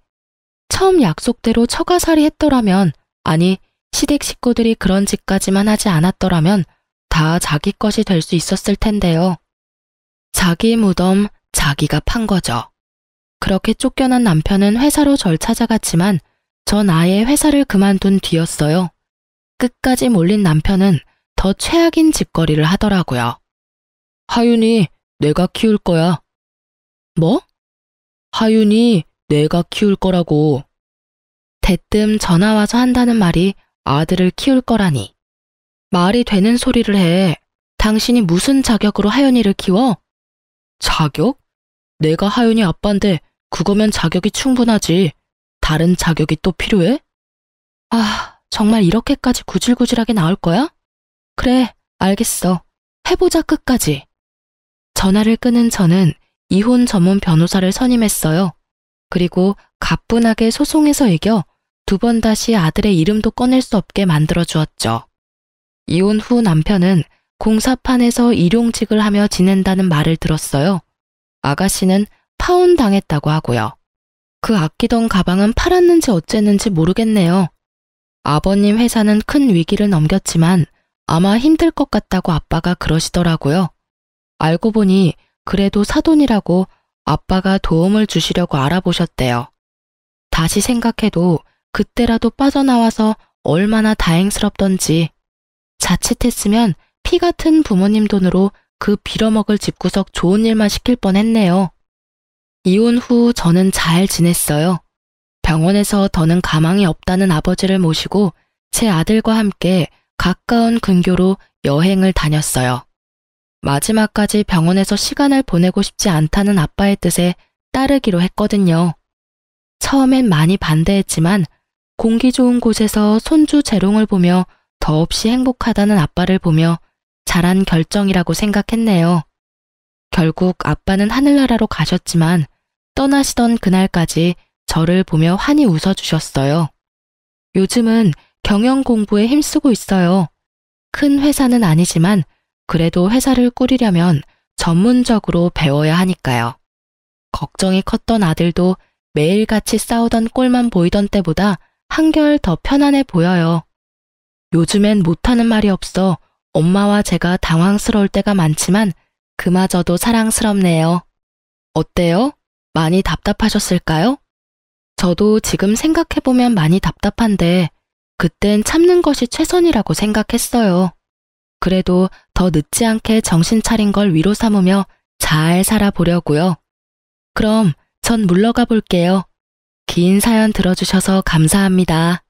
Speaker 1: 처음 약속대로 처가살이 했더라면, 아니 시댁 식구들이 그런 짓까지만 하지 않았더라면 다 자기 것이 될 수 있었을 텐데요. 자기 무덤 자기가 판 거죠. 그렇게 쫓겨난 남편은 회사로 절 찾아갔지만 전 아예 회사를 그만둔 뒤였어요. 끝까지 몰린 남편은 더 최악인 짓거리를 하더라고요. 하윤이 내가 키울 거야. 뭐? 하윤이 내가 키울 거라고. 대뜸 전화 와서 한다는 말이 아들을 키울 거라니. 말이 되는 소리를 해. 당신이 무슨 자격으로 하윤이를 키워? 자격? 내가 하윤이 아빠인데 그거면 자격이 충분하지. 다른 자격이 또 필요해? 아, 정말 이렇게까지 구질구질하게 나올 거야? 그래, 알겠어. 해보자 끝까지. 전화를 끊은 저는 이혼 전문 변호사를 선임했어요. 그리고 가뿐하게 소송에서 이겨 2번 다시 아들의 이름도 꺼낼 수 없게 만들어 주었죠. 이혼 후 남편은 공사판에서 일용직을 하며 지낸다는 말을 들었어요. 아가씨는 파혼당했다고 하고요. 그 아끼던 가방은 팔았는지 어쨌는지 모르겠네요. 아버님 회사는 큰 위기를 넘겼지만 아마 힘들 것 같다고 아빠가 그러시더라고요. 알고 보니 그래도 사돈이라고 아빠가 도움을 주시려고 알아보셨대요. 다시 생각해도 그때라도 빠져나와서 얼마나 다행스럽던지. 자칫했으면 피 같은 부모님 돈으로 그 빌어먹을 집구석 좋은 일만 시킬 뻔했네요. 이혼 후 저는 잘 지냈어요. 병원에서 더는 가망이 없다는 아버지를 모시고 제 아들과 함께 가까운 근교로 여행을 다녔어요. 마지막까지 병원에서 시간을 보내고 싶지 않다는 아빠의 뜻에 따르기로 했거든요. 처음엔 많이 반대했지만 공기 좋은 곳에서 손주 재롱을 보며 더없이 행복하다는 아빠를 보며 잘한 결정이라고 생각했네요. 결국 아빠는 하늘나라로 가셨지만 떠나시던 그날까지 저를 보며 환히 웃어주셨어요. 요즘은 경영 공부에 힘쓰고 있어요. 큰 회사는 아니지만 그래도 회사를 꾸리려면 전문적으로 배워야 하니까요. 걱정이 컸던 아들도 매일같이 싸우던 꼴만 보이던 때보다 한결 더 편안해 보여요. 요즘엔 못하는 말이 없어 엄마와 제가 당황스러울 때가 많지만 그마저도 사랑스럽네요. 어때요? 많이 답답하셨을까요? 저도 지금 생각해보면 많이 답답한데 그땐 참는 것이 최선이라고 생각했어요. 그래도 더 늦지 않게 정신 차린 걸 위로 삼으며 잘 살아보려고요. 그럼 전 물러가 볼게요. 긴 사연 들어주셔서 감사합니다.